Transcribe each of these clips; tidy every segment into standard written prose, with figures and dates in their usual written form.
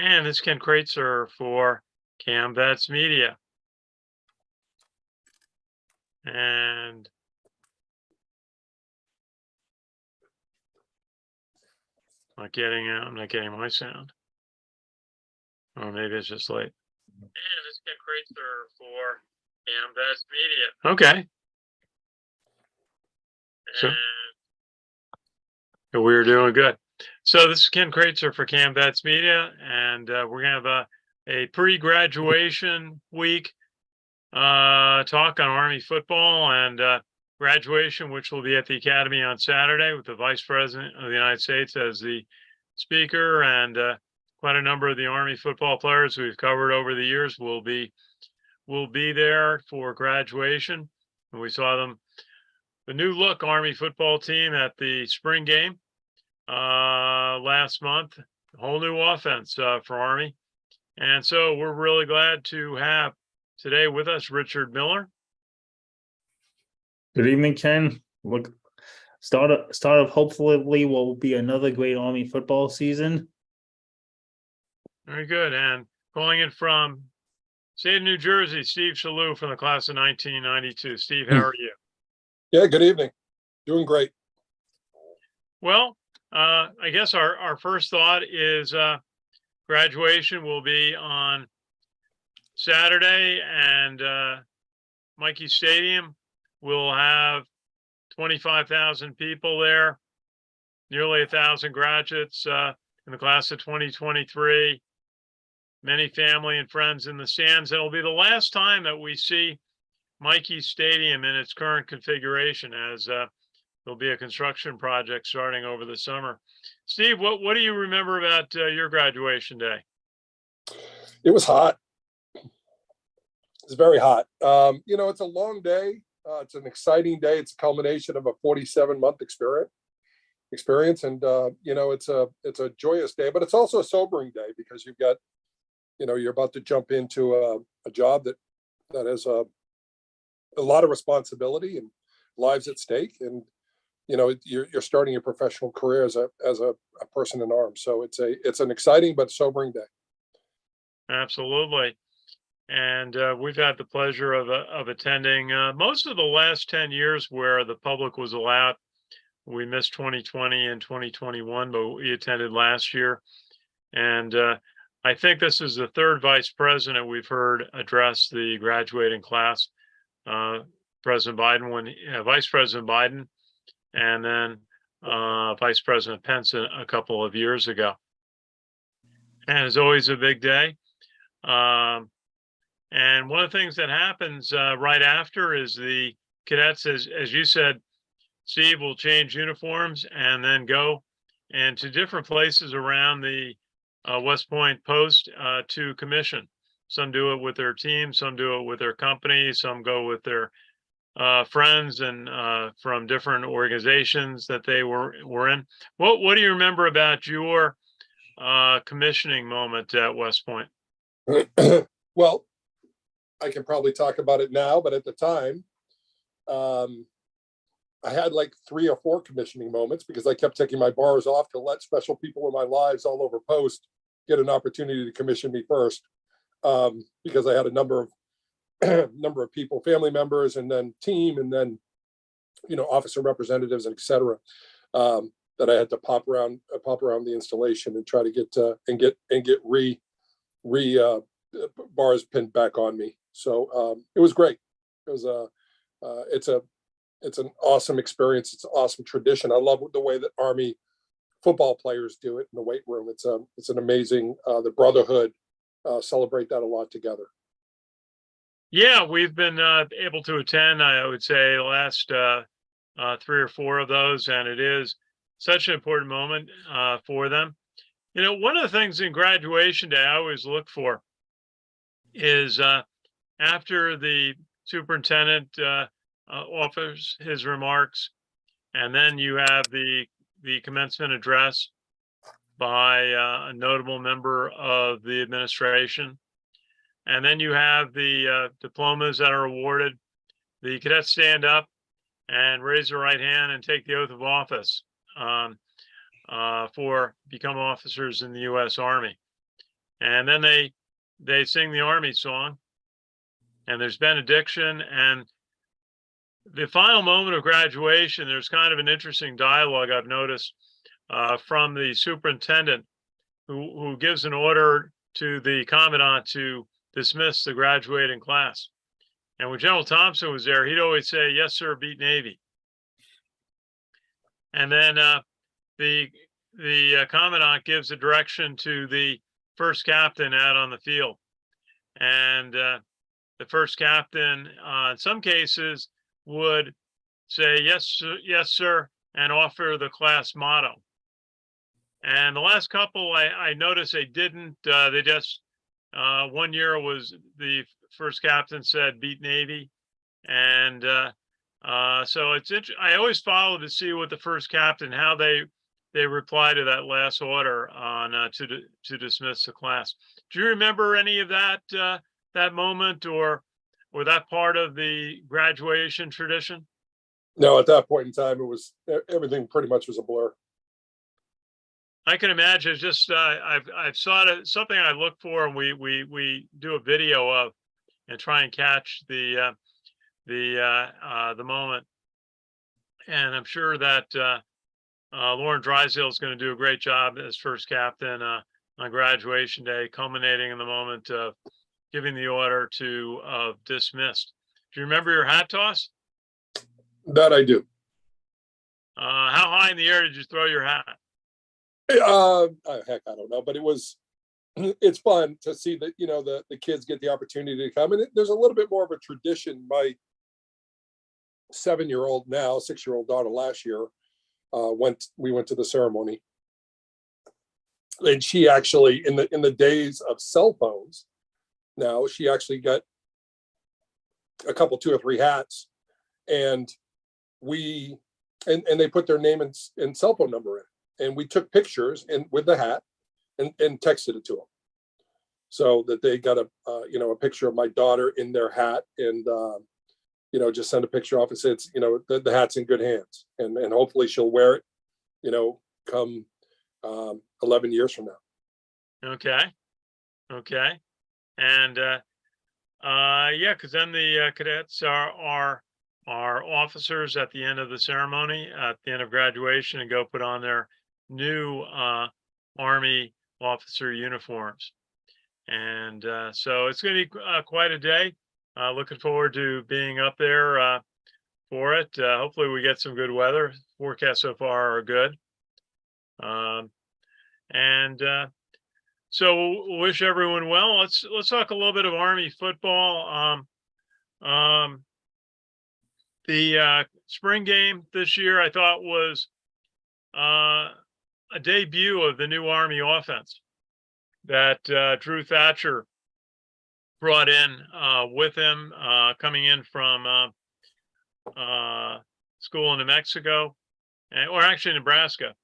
And this is Ken Kraetzer for CaMMVetsMedia. And I'm not getting my sound. Or maybe it's just late. And this is Ken Kraetzer for CaMMVetsMedia. Okay. So we're doing good. So this is Ken Kraetzer for CaMMVetsMedia, and we're gonna have a pre-graduation week talk on Army football and graduation, which will be at the Academy on Saturday with the Vice President of the United States as the speaker, and quite a number of the Army football players we've covered over the years will be there for graduation. And we saw them, the new look Army football team at the spring game last month, a whole new offense for Army. And so we're really glad to have today with us Richard Miller. Good evening, Ken. Look, start of hopefully will be another great Army football season. Very good. And calling in from state of New Jersey, Steve Shalou from the class of 1992. Steve, how are you? Yeah, good evening. Doing great. Well, I guess our first thought is graduation will be on Saturday, and Mikey Stadium will have 25,000 people there, nearly 1,000 graduates in the class of 2023, many family and friends in the stands. It'll be the last time that we see Mikey Stadium in its current configuration, as there'll be a construction project starting over the summer. Steve, what do you remember about your graduation day? It was hot. It's very hot. It's a long day. It's an exciting day. It's a culmination of a 47-month experience. And, it's a joyous day, but it's also a sobering day because you've got, you're about to jump into a job that has a lot of responsibility and lives at stake. And, you're starting your professional career as a person in arms. So it's an exciting but sobering day. Absolutely. And we've had the pleasure of attending most of the last 10 years where the public was allowed. We missed 2020 and 2021, but we attended last year. And I think this is the third vice president we've heard address the graduating class. President Biden, Vice President Biden, and then Vice President Pence a couple of years ago. And it's always a big day. And one of the things that happens right after is the cadets, as you said, Steve, will change uniforms and then go into different places around the West Point post to commission. Some do it with their team, some do it with their company, some go with their friends and from different organizations that they were in. What do you remember about your commissioning moment at West Point? Well, I can probably talk about it now, but at the time, I had like 3 or 4 commissioning moments because I kept taking my bars off to let special people in my lives all over post get an opportunity to commission me first, because I had a number of people, family members, and then team, and then officer representatives, and et cetera, that I had to pop around the installation and try to get bars pinned back on me. So it was great. It was it's an awesome experience. It's an awesome tradition. I love the way that Army football players do it in the weight room. It's an amazing, the brotherhood, celebrate that a lot together. Yeah, we've been able to attend, I would say, the last 3 or 4 of those, and it is such an important moment for them. One of the things in graduation day I always look for is after the superintendent offers his remarks, and then you have the commencement address by a notable member of the administration. And then you have the diplomas that are awarded. The cadets stand up and raise their right hand and take the oath of office for become officers in the U.S. Army. And then they sing the Army song, and there's benediction, and the final moment of graduation, there's kind of an interesting dialogue I've noticed from the superintendent who gives an order to the commandant to dismiss the graduating class. And when General Thompson was there, he'd always say, "Yes, sir, beat Navy." And then the commandant gives a direction to the first captain out on the field. And the first captain, in some cases, would say, "Yes, yes, sir," and offer the class motto. And the last couple, I noticed they didn't. They just, one year was the first captain said, "Beat Navy." And so it's I always follow to see what the first captain, how they reply to that last order on to dismiss the class. Do you remember any of that that moment or that part of the graduation tradition? No, at that point in time, it was everything pretty much was a blur. I can imagine. It's just I've saw it, something I look for, and we do a video of and try and catch the moment. And I'm sure that Lauren Drysdale is going to do a great job as first captain on graduation day, culminating in the moment of giving the order to dismissed. Do you remember your hat toss? That I do. How high in the air did you throw your hat? Heck, I don't know, but it's fun to see that, the kids get the opportunity to come. And there's a little bit more of a tradition. My 7-year-old, now 6-year-old daughter last year, we went to the ceremony. And she actually, in the days of cell phones, now she actually got a couple, 2 or 3 hats, and they put their name and cell phone number in. And we took pictures with the hat and texted it to them, so that they got a picture of my daughter in their hat, and just send a picture off and say, it's, the hat's in good hands, and hopefully she'll wear it, come 11 years from now. Okay. And yeah, because then the cadets are officers at the end of the ceremony, at the end of graduation, and go put on their new Army officer uniforms. And so it's going to be quite a day. Looking forward to being up there for it. Hopefully we get some good weather. Forecasts so far are good. So we'll wish everyone well. Let's talk a little bit of Army football. The spring game this year, I thought, was a debut of the new Army offense that Drew Thatcher brought in with him, coming in from school in New Mexico, or actually Nebraska,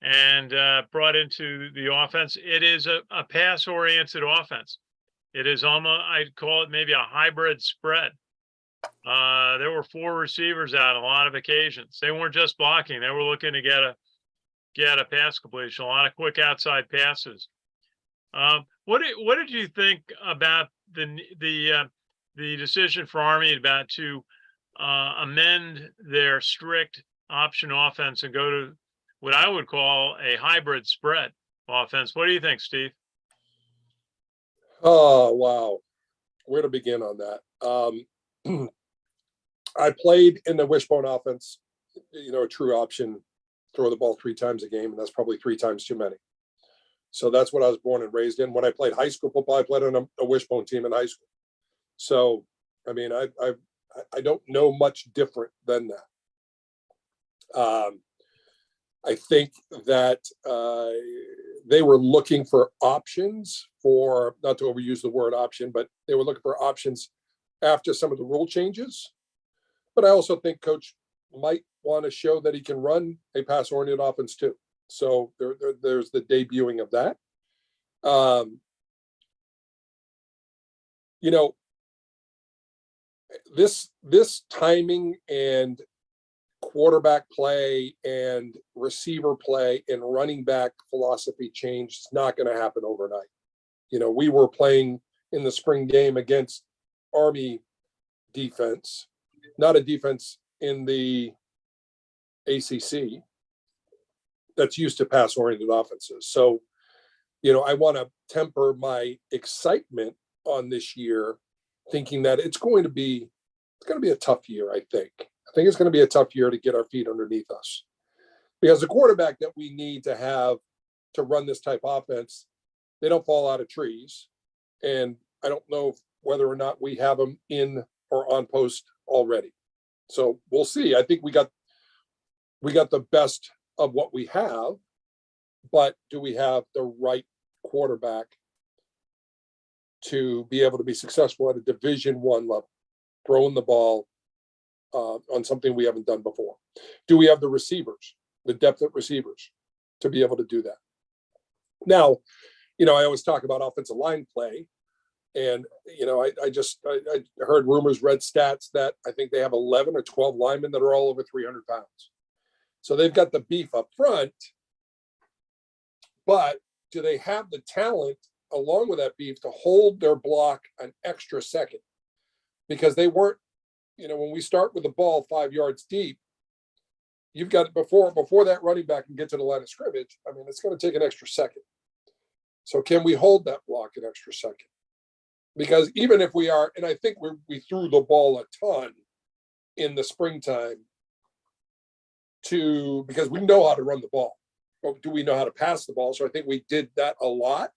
and brought into the offense. It is a pass-oriented offense. It is almost, I'd call it maybe a hybrid spread. There were 4 receivers out on a lot of occasions. They weren't just blocking; they were looking to get a pass completion. A lot of quick outside passes. What did you think about the decision for Army to amend their strict option offense and go to what I would call a hybrid spread offense? What do you think, Steve? Oh, wow. Where to begin on that? I played in the wishbone offense, a true option, throw the ball 3 times a game, and that's probably 3 times too many. So that's what I was born and raised in. When I played high school football, I played on a wishbone team in high school. So, I mean, I don't know much different than that. I think that they were looking for options for, not to overuse the word option, but they were looking for options after some of the rule changes. But I also think Coach might want to show that he can run a pass-oriented offense too. So there's the debuting of that. This timing and quarterback play and receiver play and running back philosophy change is not going to happen overnight. We were playing in the spring game against Army defense, not a defense in the ACC that's used to pass-oriented offenses. So, I want to temper my excitement on this year, thinking that it's going to be a tough year. I think it's going to be a tough year to get our feet underneath us, because the quarterback that we need to have to run this type of offense, they don't fall out of trees. And I don't know whether or not we have them in or on post already. So we'll see. I think we got the best of what we have, but do we have the right quarterback to be able to be successful at a Division I level, throwing the ball on something we haven't done before? Do we have the receivers, the depth at receivers, to be able to do that? Now, I always talk about offensive line play, and I heard rumors, read stats that I think they have 11 or 12 linemen that are all over 300 pounds. So they've got the beef up front, but do they have the talent along with that beef to hold their block an extra second? Because they weren't, when we start with the ball 5 yards deep, you've got before that running back can get to the line of scrimmage. I mean, it's going to take an extra second. So can we hold that block an extra second? Because even if we are, and I think we threw the ball a ton in the springtime because we know how to run the ball. But do we know how to pass the ball? So I think we did that a lot.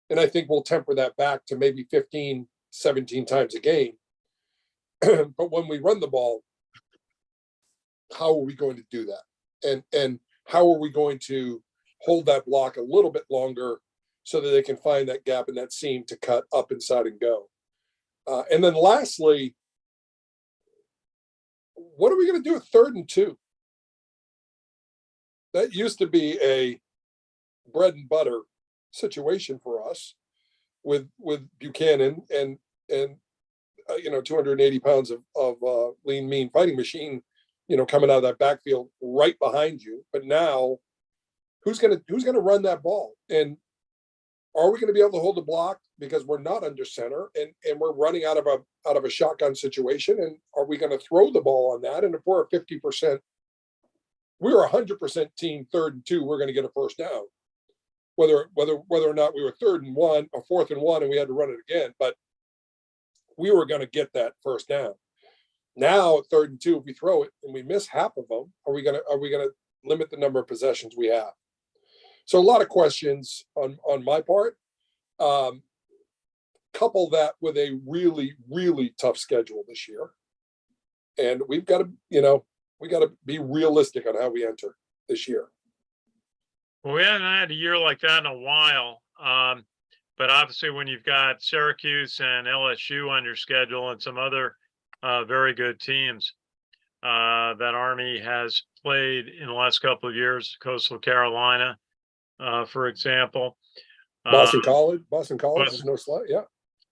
And I think we'll temper that back to maybe 15, 17 times a game. But when we run the ball, how are we going to do that? And how are we going to hold that block a little bit longer so that they can find that gap in that seam to cut up inside and go? And then lastly, what are we going to do at 3rd and 2? That used to be a bread and butter situation for us with Buchanan and 280 pounds of lean, mean fighting machine, coming out of that backfield right behind you. But now, who's gonna run that ball? And are we going to be able to hold the block because we're not under center and we're running out of a shotgun situation? And are we going to throw the ball on that? And if we're a 50%, we're 100% team 3rd and 2, we're going to get a first down. Whether or not we were 3rd and 1 or 4th and 1 and we had to run it again, but we were going to get that first down. Now at 3rd and 2, if we throw it and we miss half of them, are we going to limit the number of possessions we have? So a lot of questions on my part. Couple that with a really, really tough schedule this year, and we've got to be realistic on how we enter this year. Well, we haven't had a year like that in a while. But obviously when you've got Syracuse and LSU on your schedule and some other very good teams that Army has played in the last couple of years, Coastal Carolina, for example. Boston College is no slight. Yeah.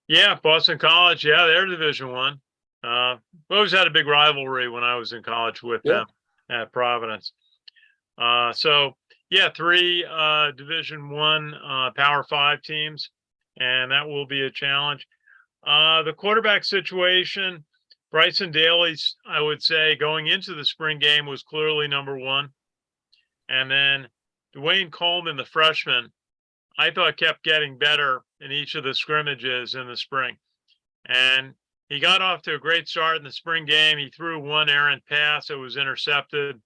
Yeah. Boston College. Yeah. They're Division I. We always had a big rivalry when I was in college with them at Providence. So yeah, 3 Division I Power 5 teams, and that will be a challenge. The quarterback situation, Bryson Daly's, I would say, going into the spring game was clearly number 1. And then Dwayne Coleman, the freshman, I thought kept getting better in each of the scrimmages in the spring. And he got off to a great start in the spring game. He threw one errant pass that was intercepted.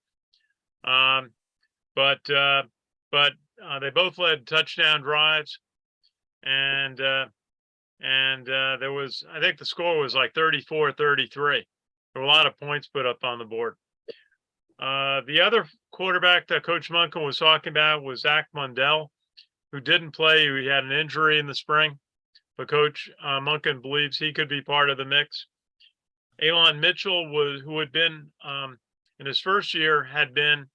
But they both led touchdown drives. And there was, I think the score was like 34-33. There were a lot of points put up on the board. The other quarterback that Coach Munkin was talking about was Zach Mundell, who didn't play. He had an injury in the spring, but Coach Munkin believes he could be part of the mix. Elon Mitchell, who had been in his first year, had been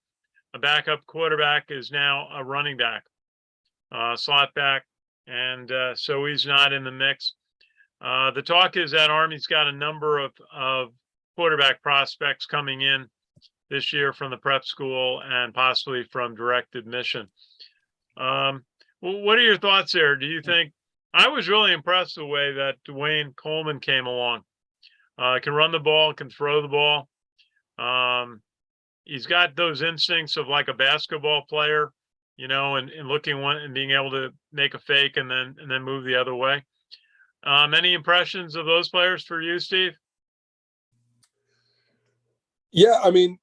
a backup quarterback, is now a running back, slot back, and so he's not in the mix. The talk is that Army's got a number of quarterback prospects coming in this year from the prep school and possibly from direct admission. What are your thoughts there? Do you think I was really impressed the way that Dwayne Coleman came along. Can run the ball, can throw the ball. He's got those instincts of like a basketball player, and looking one and being able to make a fake and then move the other way. Any impressions of those players for you, Steve? Yeah, I mean,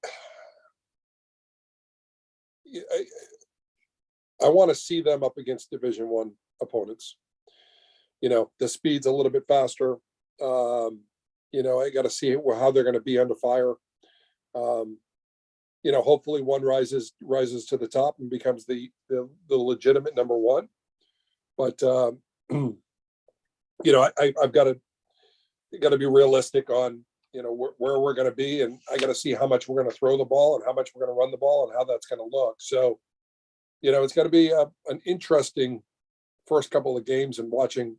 I want to see them up against Division I opponents. The speed's a little bit faster. I got to see how they're going to be under fire. Hopefully one rises to the top and becomes the legitimate number one. But I've got to be realistic on where we're going to be, and I got to see how much we're going to throw the ball and how much we're going to run the ball and how that's going to look. So, it's going to be an interesting first couple of games and watching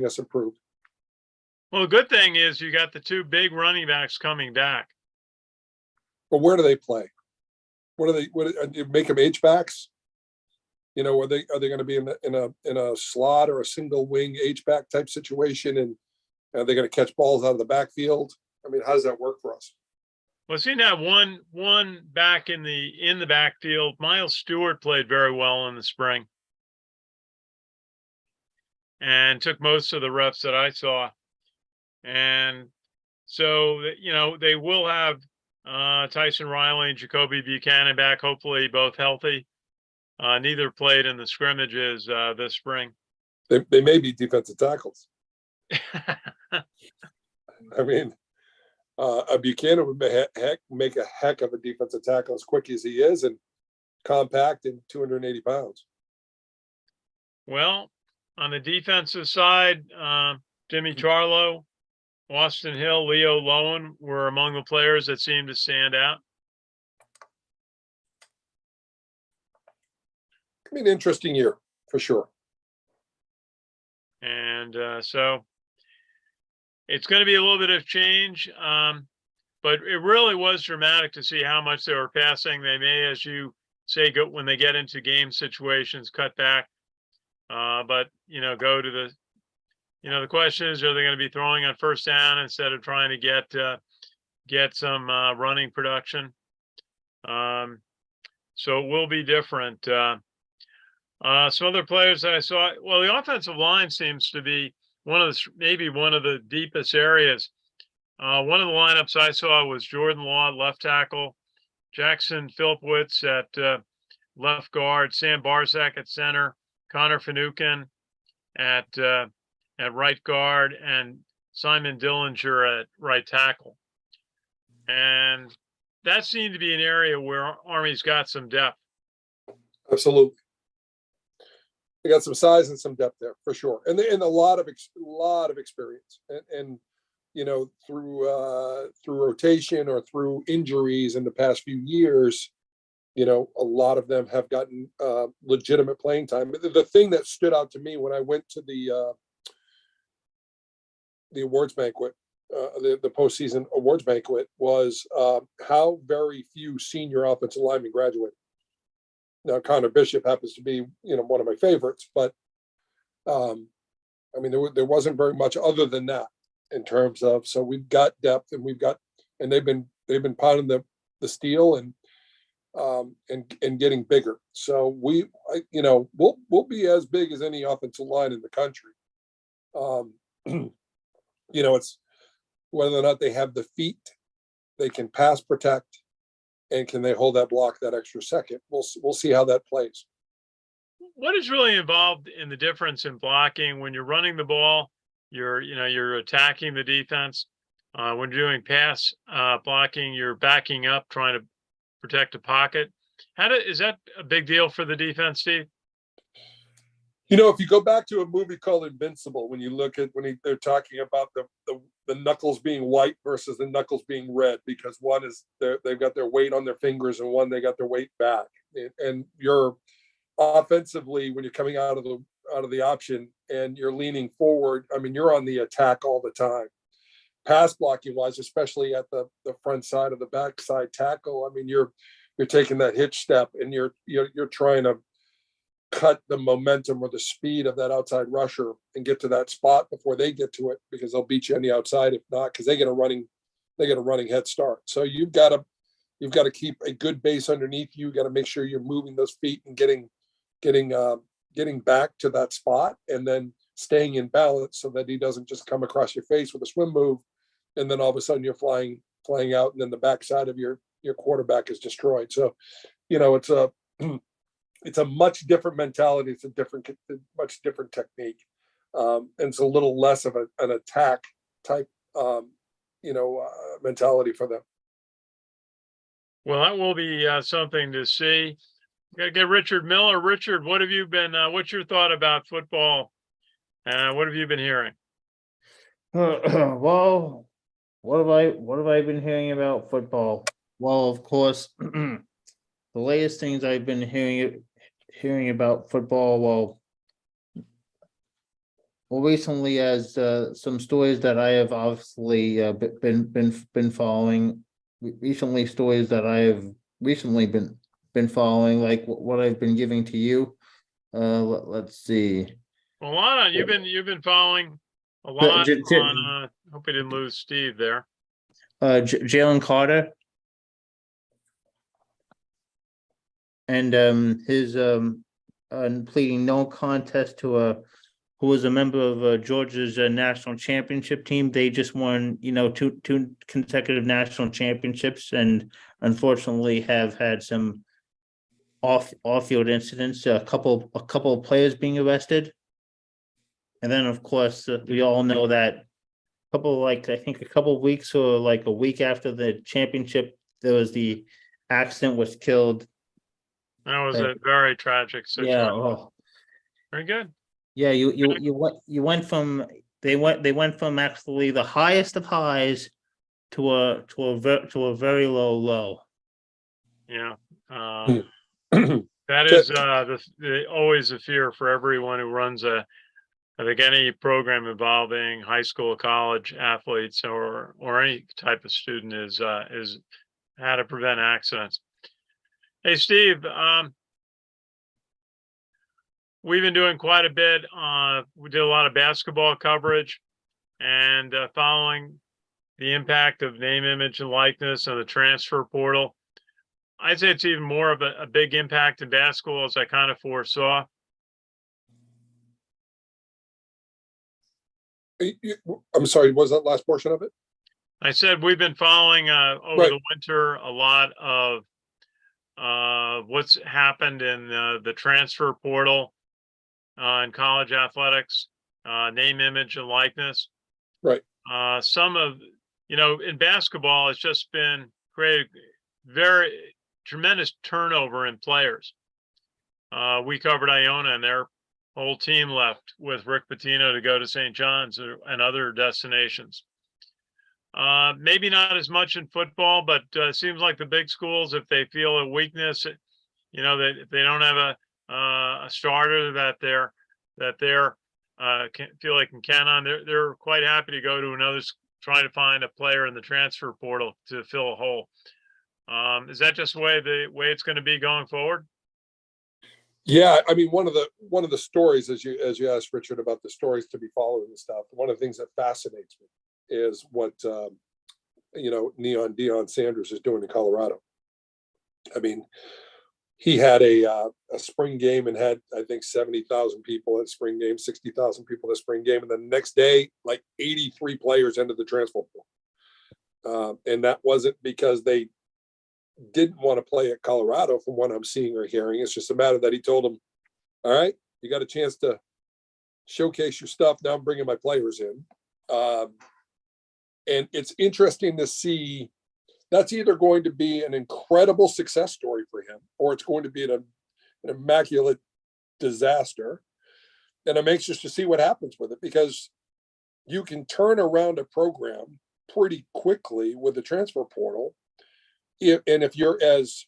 us improve. Well, the good thing is you got the two big running backs coming back. But where do they play? What make them H-backs? Are they going to be in a slot or a single wing H-back type situation, and are they going to catch balls out of the backfield? I mean, how does that work for us? Well, see now one back in the backfield. Miles Stewart played very well in the spring and took most of the reps that I saw. And so, they will have Tyson Riley and Jacoby Buchanan back, hopefully both healthy. Neither played in the scrimmages this spring. They may be defensive tackles. I mean, a Buchanan would make a heck of a defensive tackle as quick as he is and compact and 280 pounds. Well, on the defensive side, Jimmy Charlo, Austin Hill, Leo Lowen were among the players that seemed to stand out. I mean, interesting year for sure. And so it's going to be a little bit of change, but it really was dramatic to see how much they were passing. They may, as you say, go when they get into game situations, cut back. But go to the. The question is, are they going to be throwing on first down instead of trying to get some running production? So it will be different. Some other players that I saw, well, the offensive line seems to be maybe one of the deepest areas. One of the lineups I saw was Jordan Law, left tackle, Jackson Philpowitz at left guard, Sam Barzak at center, Connor Finucane at right guard, and Simon Dillinger at right tackle. And that seemed to be an area where Army's got some depth. Absolutely. They got some size and some depth there for sure. And a lot of experience. And through rotation or through injuries in the past few years, a lot of them have gotten legitimate playing time. The thing that stood out to me when I went to the awards banquet, the postseason awards banquet, was how very few senior offensive linemen graduated. Now, Connor Bishop happens to be, one of my favorites, but I mean, there wasn't very much other than that in terms of. So we've got depth, and they've been pounding the steel and getting bigger. So we'll be as big as any offensive line in the country. It's whether or not they have the feet, they can pass protect, and can they hold that block that extra second. We'll see how that plays. What is really involved in the difference in blocking when you're running the ball? You're attacking the defense. When you're doing pass blocking, you're backing up, trying to protect a pocket. Is that a big deal for the defense, Steve? If you go back to a movie called Invincible, when you look at they're talking about the knuckles being white versus the knuckles being red, because one is they've got their weight on their fingers and one they got their weight back. And you're offensively, when you're coming out of the option and you're leaning forward, I mean, you're on the attack all the time. Pass blocking wise, especially at the front side of the backside tackle, I mean, you're taking that hitch step and you're trying to cut the momentum or the speed of that outside rusher and get to that spot before they get to it, because they'll beat you on the outside if not, because they get a running head start. So you've got to keep a good base underneath you. You got to make sure you're moving those feet and getting back to that spot, and then staying in balance so that he doesn't just come across your face with a swim move, and then all of a sudden you're flying out, and then the backside of your quarterback is destroyed. So, it's a much different mentality. It's a much different technique, and it's a little less of an attack type, mentality for them. Well, that will be something to see. Got to get Richard Miller. Richard, what have you been? What's your thought about football? What have you been hearing? Well, what have I been hearing about football? Well, of course, the latest things I've been hearing about football, well, recently, as some stories that I have obviously been following. Recently, stories that I have recently been following, like what I've been giving to you. Let's see. A lot of you've been following a lot on. Hope we didn't lose Steve there. Jalen Carter and his pleading no contest to who was a member of Georgia's national championship team. They just won, two consecutive national championships, and unfortunately have had some off-field incidents. A couple of players being arrested, and then of course we all know that I think a couple of weeks or like a week after the championship, there was the accident, was killed. That was a very tragic situation. Yeah. Oh. Very good. Yeah, you went from they went from actually the highest of highs to a very low. Yeah. That is always a fear for everyone who runs I think any program involving high school, college athletes, or any type of student is how to prevent accidents. Hey, Steve, we've been doing quite a bit. We did a lot of basketball coverage, and following the impact of name, image, and likeness and the transfer portal. I'd say it's even more of a big impact in basketball, as I kind of foresaw. I'm sorry, what was that last portion of it? I said we've been following over the winter a lot of what's happened in the transfer portal in college athletics, name, image, and likeness. Right. Some of, in basketball, it's just been created very tremendous turnover in players. We covered Iona, and their whole team left with Rick Pitino to go to St. John's and other destinations. Maybe not as much in football, but it seems like the big schools, if they feel a weakness, that if they don't have a starter that they're feel they can count on, they're quite happy to go to another, try to find a player in the transfer portal to fill a hole. Is that just the way it's going to be going forward? Yeah, I mean, one of the stories, as you asked Richard about the stories to be followed and stuff, one of the things that fascinates me is what Neon Deion Sanders is doing in Colorado. I mean, he had a spring game and had, I think, 70,000 people at spring game, 60,000 people at spring game, and then the next day, like 83 players entered the transfer portal, and that wasn't because they didn't want to play at Colorado, from what I'm seeing or hearing. It's just a matter that he told them, all right, you got a chance to showcase your stuff. Now I'm bringing my players in. And it's interesting to see, that's either going to be an incredible success story for him, or it's going to be an immaculate disaster. And I'm anxious to see what happens with it, because you can turn around a program pretty quickly with the transfer portal. If you're as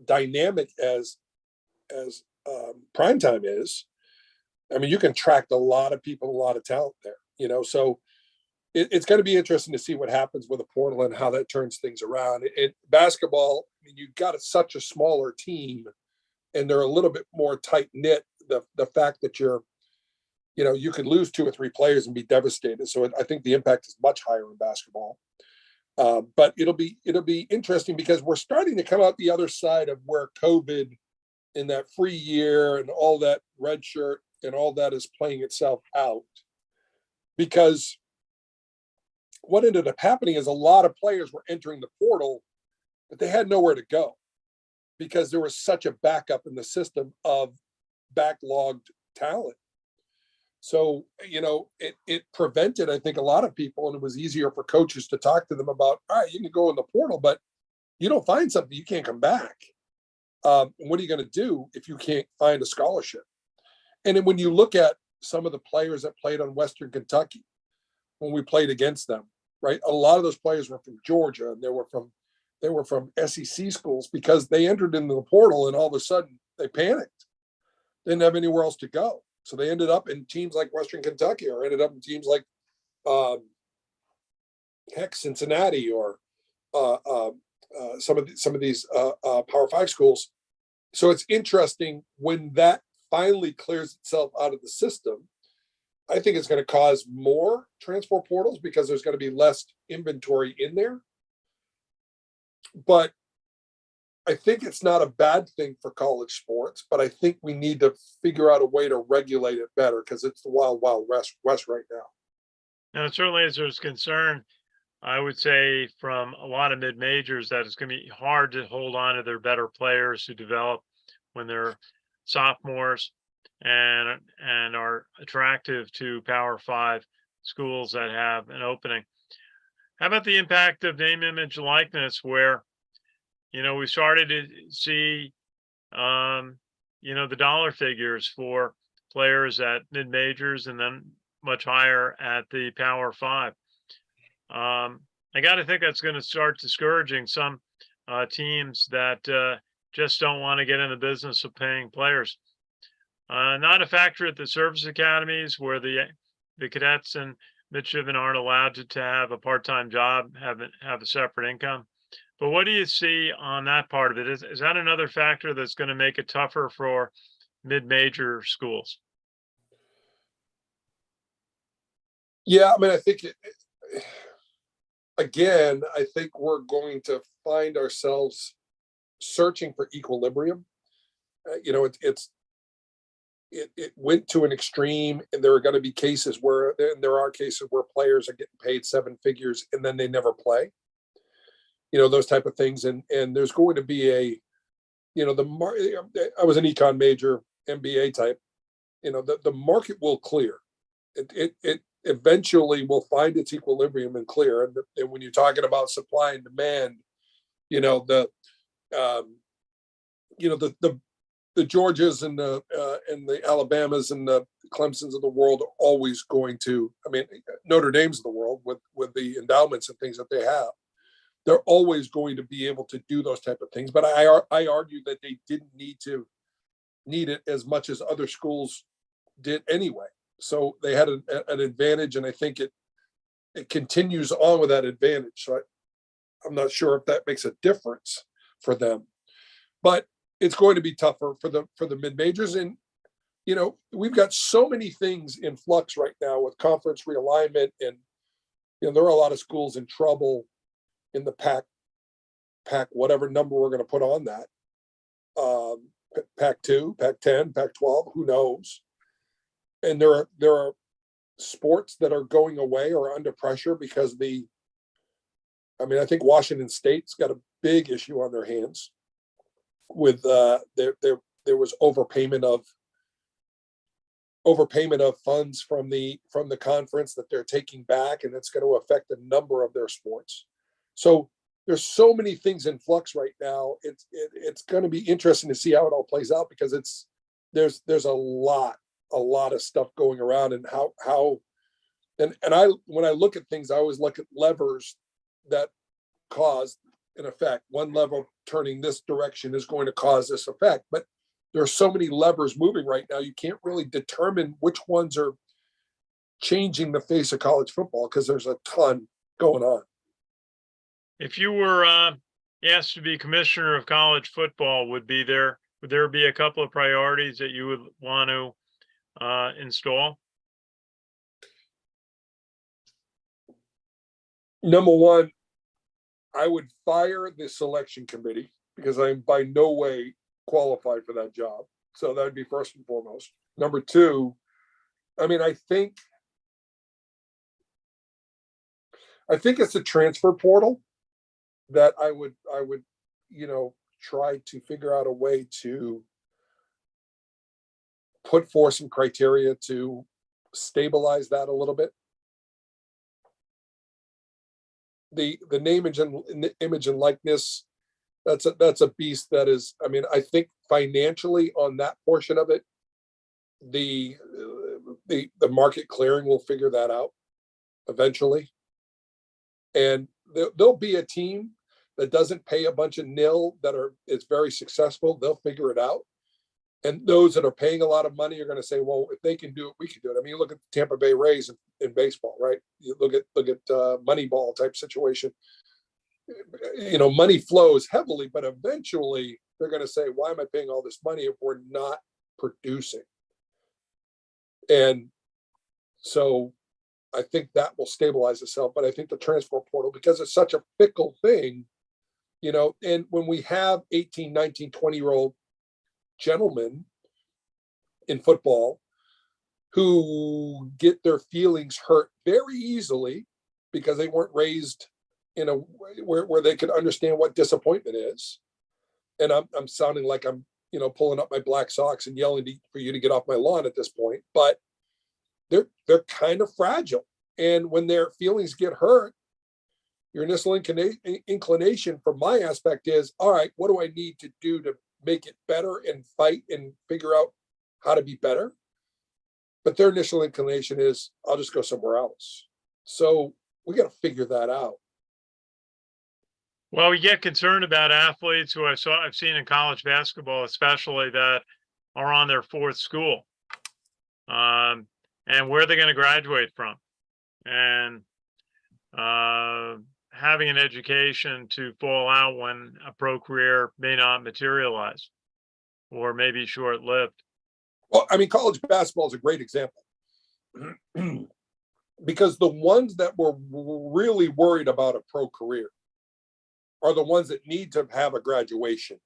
dynamic as Primetime is, I mean, you can attract a lot of people, a lot of talent there. So it's going to be interesting to see what happens with the portal and how that turns things around. Basketball, I mean, you've got such a smaller team, and they're a little bit more tight knit. The fact that you could lose 2 or 3 players and be devastated. So I think the impact is much higher in basketball. But it'll be interesting because we're starting to come out the other side of where COVID in that free year and all that red shirt and all that is playing itself out. Because what ended up happening is a lot of players were entering the portal, but they had nowhere to go because there was such a backup in the system of backlogged talent. So, it prevented, I think, a lot of people, and it was easier for coaches to talk to them about, all right, you can go in the portal, but you don't find something, you can't come back. What are you going to do if you can't find a scholarship? And then when you look at some of the players that played on Western Kentucky, when we played against them, right? A lot of those players were from Georgia, and they were from SEC schools because they entered into the portal and all of a sudden they panicked. They didn't have anywhere else to go. So they ended up in teams like Western Kentucky, or ended up in teams like Cincinnati, or some of these Power 5 schools. So it's interesting when that finally clears itself out of the system. I think it's going to cause more transfer portals because there's going to be less inventory in there. But I think it's not a bad thing for college sports, but I think we need to figure out a way to regulate it better because it's the wild, wild west right now. Now, certainly as there's concern, I would say from a lot of mid-majors that it's going to be hard to hold on to their better players who develop when they're sophomores and are attractive to Power 5 schools that have an opening. How about the impact of name, image, likeness, where we started to see, the dollar figures for players at mid majors and then much higher at the Power 5. I got to think that's going to start discouraging some teams that just don't want to get in the business of paying players. Not a factor at the service academies where the cadets and midshipmen aren't allowed to have a part-time job, have a separate income. But what do you see on that part of it? Is that another factor that's going to make it tougher for mid-major schools? Yeah, I mean, I think again, I think we're going to find ourselves searching for equilibrium. It went to an extreme, and there are going to be cases where players are getting paid 7 figures and then they never play. Those type of things. And there's going to be I was an econ major, MBA type, the market will clear. It eventually will find its equilibrium and clear. And when you're talking about supply and demand, the Georgias and the Alabamas and the Clemsons of the world are always going to, Notre Dame's of the world with the endowments and things that they have. They're always going to be able to do those type of things. But I argue that they didn't need it as much as other schools did anyway. So they had an advantage, and I think it continues on with that advantage. So I'm not sure if that makes a difference for them, but it's going to be tougher for the mid majors. And we've got so many things in flux right now with conference realignment, and there are a lot of schools in trouble in the pack, whatever number we're going to put on that, pack 2, pack 10, pack 12, who knows? And there are sports that are going away or under pressure because I think Washington State's got a big issue on their hands with there was overpayment of funds from the conference that they're taking back, and it's going to affect a number of their sports. So there's so many things in flux right now. It's going to be interesting to see how it all plays out, because there's a lot of stuff going around, and when I look at things, I always look at levers that cause an effect. One lever turning this direction is going to cause this effect, but there are so many levers moving right now, you can't really determine which ones are changing the face of college football because there's a ton going on. If you were asked to be commissioner of college football, would there be a couple of priorities that you would want to install? Number one, I would fire the selection committee because I'm by no way qualified for that job. So that would be first and foremost. Number two, I mean, I think it's a transfer portal that I would, try to figure out a way to put forth some criteria to stabilize that a little bit. The name image and likeness, that's a beast that is, I mean, I think financially on that portion of it, the market clearing will figure that out eventually. And there'll be a team that doesn't pay a bunch of nil it's very successful. They'll figure it out. And those that are paying a lot of money are going to say, well, if they can do it, we can do it. I mean, you look at the Tampa Bay Rays in baseball, right? You look at Moneyball type situation. Money flows heavily, but eventually they're going to say, why am I paying all this money if we're not producing? And so I think that will stabilize itself. But I think the transfer portal, because it's such a fickle thing, and when we have 18, 19, 20-year-old gentlemen in football who get their feelings hurt very easily because they weren't raised in a way where they could understand what disappointment is. And I'm sounding like I'm, pulling up my black socks and yelling for you to get off my lawn at this point, but they're kind of fragile. And when their feelings get hurt, your initial inclination from my aspect is, all right, what do I need to do to make it better and fight and figure out how to be better? But their initial inclination is, I'll just go somewhere else. So we got to figure that out. Well, we get concerned about athletes who I've seen in college basketball, especially, that are on their fourth school, and where they're going to graduate from, and having an education to fall out when a pro career may not materialize or maybe short-lived. Well, I mean, college basketball is a great example because the ones that were really worried about a pro career are the ones that need to have a graduation.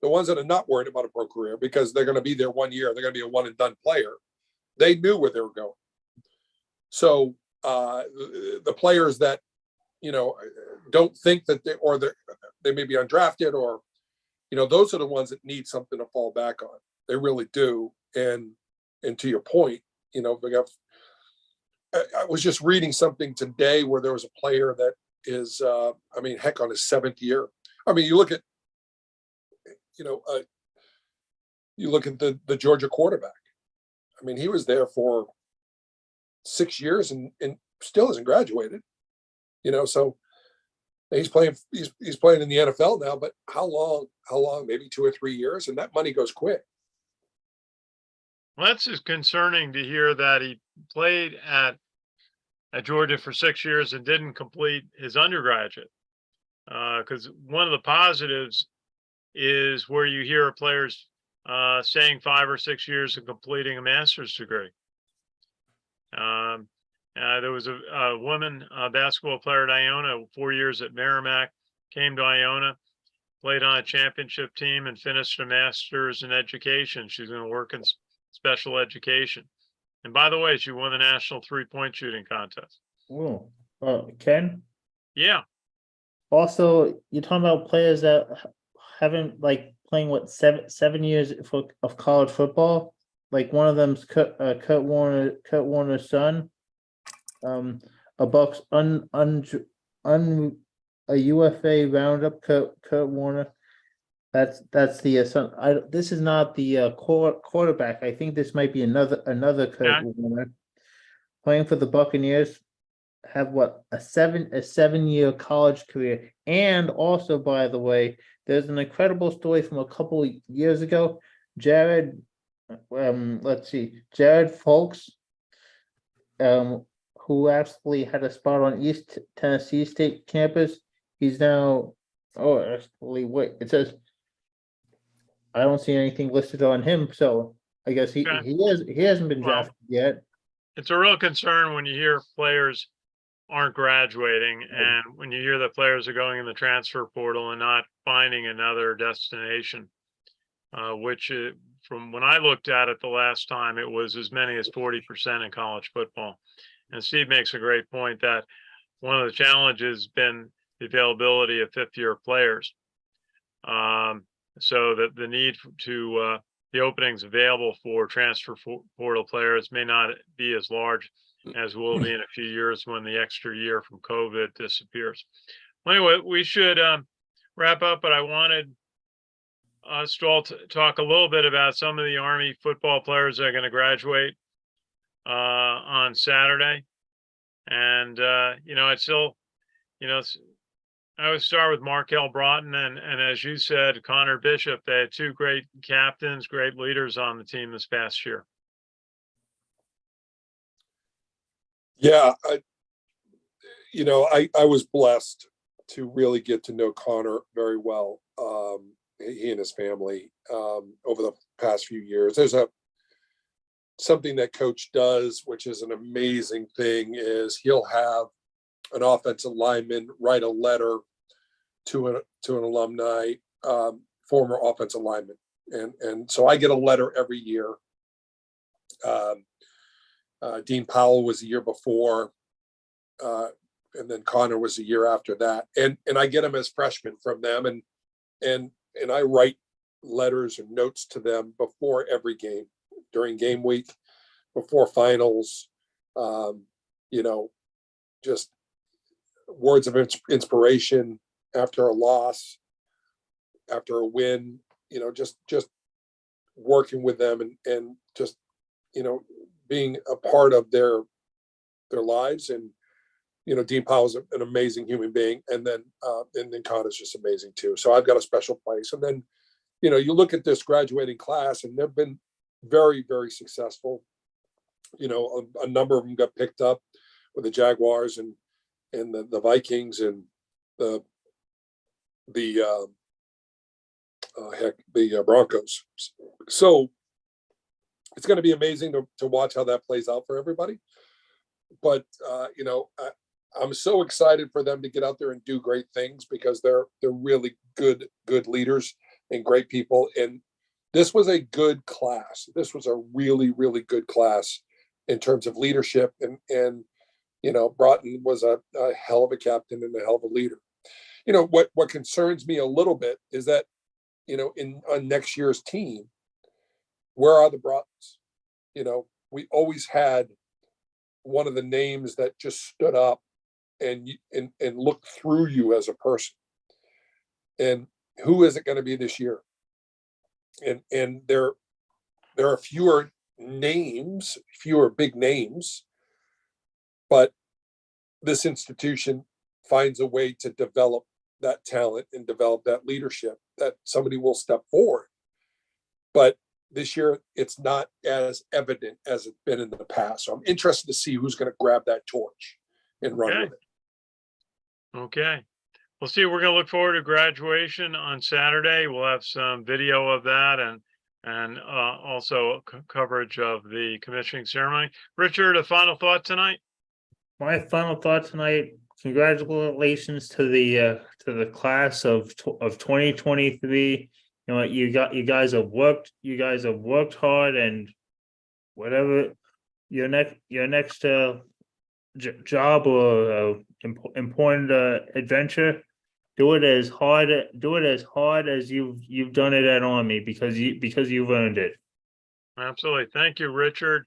The ones that are not worried about a pro career because they're going to be there 1 year, they're going to be a one and done player. They knew where they were going. So the players that, don't think that they may be undrafted or, those are the ones that need something to fall back on. They really do. And to your point, I was just reading something today where there was a player that is, on his 7th year. I mean, you look at the Georgia quarterback. I mean, he was there for 6 years and still hasn't graduated. So he's playing in the NFL now, but how long? Maybe 2 or 3 years, and that money goes quick. Well, that's just concerning to hear that he played at Georgia for 6 years and didn't complete his undergraduate. Because one of the positives is where you hear players staying 5 or 6 years and completing a master's degree. There was a woman basketball player at Iona, 4 years at Merrimack, came to Iona, played on a championship team, and finished a master's in education. She's going to work in special education. And by the way, she won the national 3-point shooting contest. Oh, Ken? Yeah. Also, you're talking about players that haven't playing 7 years of college football. Like one of them's Kurt Warner's son. A Bucks a UFA roundup. Kurt Warner. That's the son. This is not the quarterback. I think this might be another Kurt Warner playing for the Buccaneers. Have a 7-year college career, and also, by the way, there's an incredible story from a couple of years ago. Jared Folks who absolutely had a spot on East Tennessee State campus. He's now, oh, actually, wait, it says, I don't see anything listed on him, so I guess he Okay. he hasn't been Well, drafted yet. It's a real concern when you hear players aren't graduating, Right. and when you hear that players are going in the transfer portal and not finding another destination, which from when I looked at it the last time, it was as many as 40% in college football. And Steve makes a great point that one of the challenges has been the availability of fifth-year players. So that the need to the openings available for transfer portal players may not be as large as will be in a few years when the extra year from COVID disappears. Well, anyway, we should wrap up, but I wanted us to all talk a little bit about some of the Army football players that are going to graduate on Saturday. And, it's still, I would start with Markel Broughton and as you said, Connor Bishop. They had two great captains, great leaders on the team this past year. Yeah, I was blessed to really get to know Connor very well. He and his family over the past few years. There's something that Coach does, which is an amazing thing, is he'll have an offensive lineman write a letter to an alumni, former offensive lineman, and so I get a letter every year. Dean Powell was the year before, and then Connor was the year after that, and I get them as freshmen from them, and I write letters and notes to them before every game, during game week, before finals, just words of inspiration after a loss, after a win, just working with them and just, being a part of their lives. And, Dean Powell's an amazing human being. And then Connor's just amazing too. So I've got a special place. And then, you look at this graduating class and they've been very, very successful. A number of them got picked up with the Jaguars and the Vikings and the Broncos. So it's going to be amazing to watch how that plays out for everybody. But I'm so excited for them to get out there and do great things because they're really good leaders and great people. And this was a good class. This was a really, really good class in terms of leadership. And Broughton was a hell of a captain and a hell of a leader. What concerns me a little bit is that, on next year's team, where are the Broughtons? We always had one of the names that just stood up and looked through you as a person. And who is it going to be this year? And there are fewer big names, but this institution finds a way to develop that talent and develop that leadership that somebody will step forward. But this year, it's not as evident as it's been in the past. So I'm interested to see who's going to grab that torch and run with it. Okay. Well, Steve, we're going to look forward to graduation on Saturday. We'll have some video of that and also coverage of the commissioning ceremony. Richard, a final thought tonight? My final thought tonight: congratulations to the class of 2023. You guys have worked hard, and whatever your next job or important adventure, do it as hard as you've done it at Army because you've earned it. Absolutely. Thank you, Richard.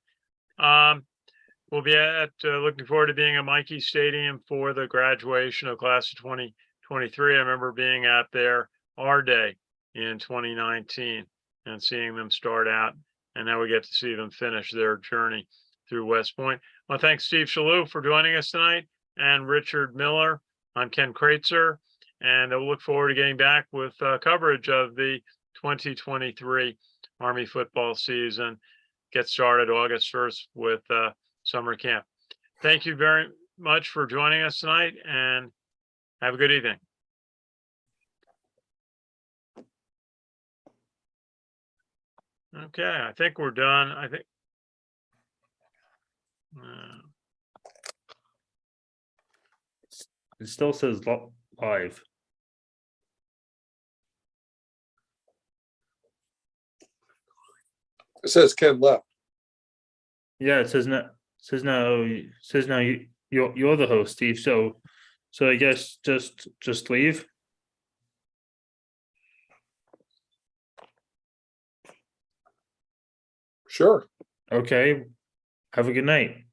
We'll be looking forward to being at Mikey Stadium for the graduation of class of 2023. I remember being out there our day in 2019 and seeing them start out, and now we get to see them finish their journey through West Point. Well, thanks, Steve Shalhoub, for joining us tonight, and Richard Miller. I'm Ken Kraetzer, and we'll look forward to getting back with coverage of the 2023 Army football season. Get started August 1st with summer camp. thank you very much for joining us tonight, and have a good evening. Okay, I think we're done. I think. It still says live. It says Ken left. Yeah, it says no. Says no. Says no. You're the host, Steve. So I guess just leave. Sure. Okay. Have a good night.